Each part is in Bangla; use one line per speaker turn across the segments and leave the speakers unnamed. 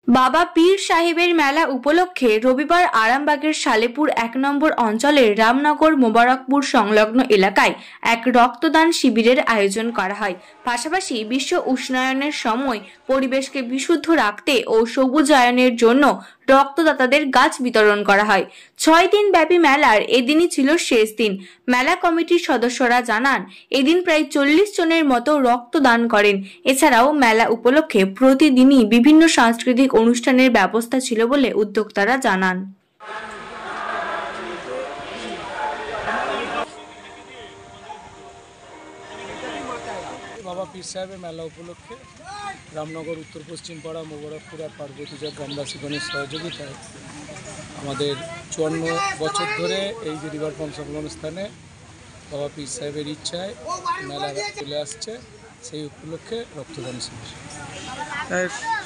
বাবা পীর সাহেবের মেলা উপলক্ষে রবিবার আরামবাগের সালেপুর ১ নম্বর অঞ্চলের রামনগর মোবারকপুর সংলগ্ন এলাকায় এক রক্তদান শিবিরের আয়োজন করা হয়। পাশাপাশি বিশ্ব উষ্ণায়নের সময় পরিবেশকে বিশুদ্ধ রাখতে ও সবুজায়নের জন্য রক্তদাতাদের গাছ বিতরণ করা হয়। ৬ দিন ব্যাপী মেলার এদিনই ছিল শেষ দিন। মেলা কমিটির সদস্যরা জানান, এদিন প্রায় ৪০ জনের মতো রক্তদান করেন। এছাড়াও মেলা উপলক্ষে প্রতিদিনই বিভিন্ন সাংস্কৃতিক অনুষ্ঠানের ব্যবস্থা ছিল বলে উদ্যোক্তারা জানান।
বাবা পীর সাহেবের মেলা উপলক্ষে রামনগর উত্তর পশ্চিম পাড়া মোবারকপুর আর পার্বতীচক গ্রামবাসীগণের সহযোগিতায় আমাদের ৫৪ বছর ধরে এই যে রিভার পাম্প সংলগ্ন স্থানে বাবা পীর সাহেবের ইচ্ছায় মেলা চলে আসছে, সেই উপলক্ষে রক্তদান শিবির।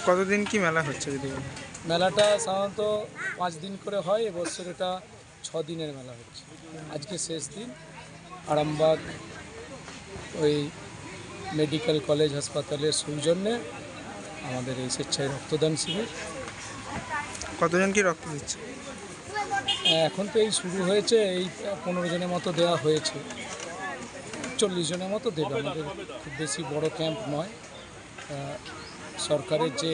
কতদিন কি মেলা হচ্ছে?
মেলাটা সাধারণত ৫ দিন করে হয়, এবছর এটা ৬ দিনের মেলা হচ্ছে। আজকে শেষ দিন। আরামবাগ ওই মেডিকেল কলেজ হাসপাতালের সৌজন্যে আমাদের এই স্বেচ্ছায় রক্তদান শিবির।
কতজন কি রক্ত দিচ্ছে?
এখন তো এই শুরু হয়েছে, এই ১৫ জনের মতো দেওয়া হয়েছে, ৪০ জনের মতো দেবে। আমাদের খুব বেশি বড় ক্যাম্প নয়। সরকারের যে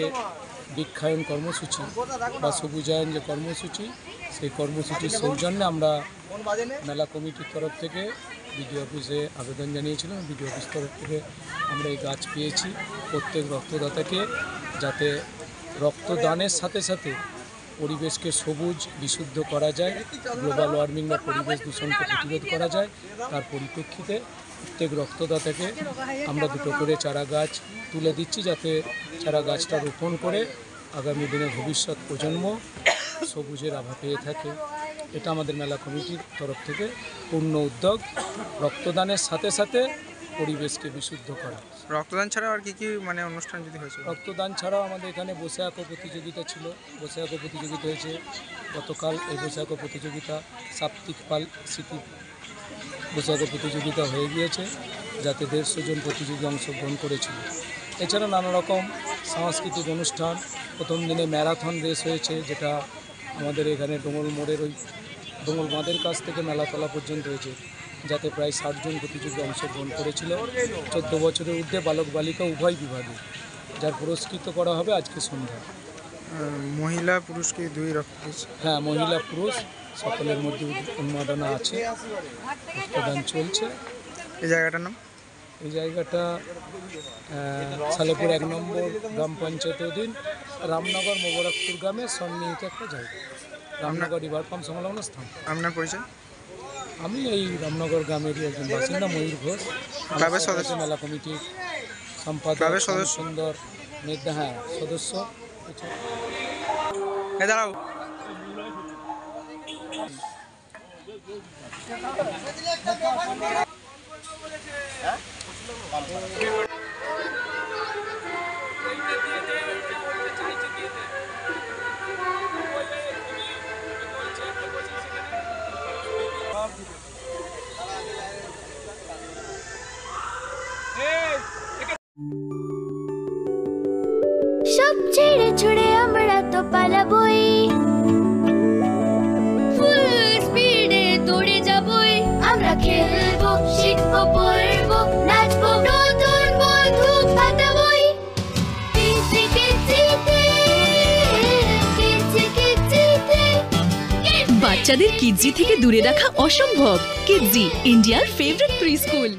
বৃক্ষায়ন কর্মসূচি বা সবুজায়ন যে কর্মসূচি, সেই কর্মসূচির সৌজন্যে আমরা মেলা কমিটির তরফ থেকে বিডিও অফিসে আবেদন জানিয়েছিলাম। বিডিও অফিস তরফ থেকে আমরা এই গাছ পেয়েছি। প্রত্যেক রক্তদাতাকে যাতে রক্তদানের সাথে সাথে পরিবেশকে সবুজ বিশুদ্ধ করা যায়, গ্লোবাল ওয়ার্মিং বা পরিবেশ দূষণকে প্রতিরোধ করা যায়, তার পরিপ্রেক্ষিতে প্রত্যেক রক্তদাতাকে আমরা ২টো করে চারা গাছ তুলে দিচ্ছি, যাতে চারা গাছটা রোপণ করে আগামী দিনে ভবিষ্যৎ প্রজন্ম সবুজের আভা পেয়ে থাকে। এটা আমাদের মেলা কমিটির তরফ থেকে পূর্ণ উদ্যোগ, রক্তদানের সাথে সাথে পরিবেশকে বিশুদ্ধ করা।
রক্তদান ছাড়াও আর কি কি অনুষ্ঠান যদি হয়েছে?
রক্তদান ছাড়াও আমাদের এখানে বসে আঁকো প্রতিযোগিতা ছিল, বসে আঁকো প্রতিযোগিতা হয়েছে গতকাল। এই বসে আঁকো প্রতিযোগিতা সাপ্তিক পাল স্মৃতি বসে আঁকো প্রতিযোগিতা হয়ে গিয়েছে, যাতে ১৫০ জন প্রতিযোগী অংশগ্রহণ করেছিল। এছাড়া নানা রকম সাংস্কৃতিক অনুষ্ঠান, প্রথম দিনে ম্যারাথন রেস হয়েছে, যেটা আমাদের এখানে ডোঙল মোড়ের ওই ডোঙল বাঁধের কাছ থেকে মেলাতলা পর্যন্ত হয়েছে, যাতে প্রায় ৬০ জন প্রতিযোগী অংশগ্রহণ করেছিল ১৪ বছরের ঊর্ধ্বে বালক বালিকা উভয় বিভাগে, যার পুরস্কৃত করা হবে আজকে সন্ধ্যা।
মহিলা পুরুষকে ২ রক্ত?
হ্যাঁ, মহিলা পুরুষ সকলের মধ্যে উন্মাদনা আছে, রক্তদান চলছে।
এই জায়গাটার নাম?
এই জায়গাটা সালেপুর ১ নম্বর গ্রাম পঞ্চায়েত অধীন রামনগর মোবারকপুর গ্রামের সন্নিহিত একটা জায়গা, রামনগর রিভার পাম্প সংলগ্ন স্থান। আপনার পরিচয়? আমি এই রামনগর গ্রামেরই একজন বাসিন্দা, ময়ূর ঘোষ, ক্লাবের সদস্য, মেলা কমিটির সম্পাদক, সুন্দর মেঘদা, হ্যাঁ সদস্য।
দাঁড়াও।
সব ছেড়ে ছুড়ে আমরা তো পালাবই, ফুল স্পিডে দৌড়ে যাবই। আমরা খেলবো, শিখবো, পড়বো, নাচবো, নতুন বন্ধু পাতাবই।
বাচ্চাদের কিডজি থেকে দূরে রাখা অসম্ভব। কিডজি, ইন্ডিয়ার ফেভারিট প্রি স্কুল।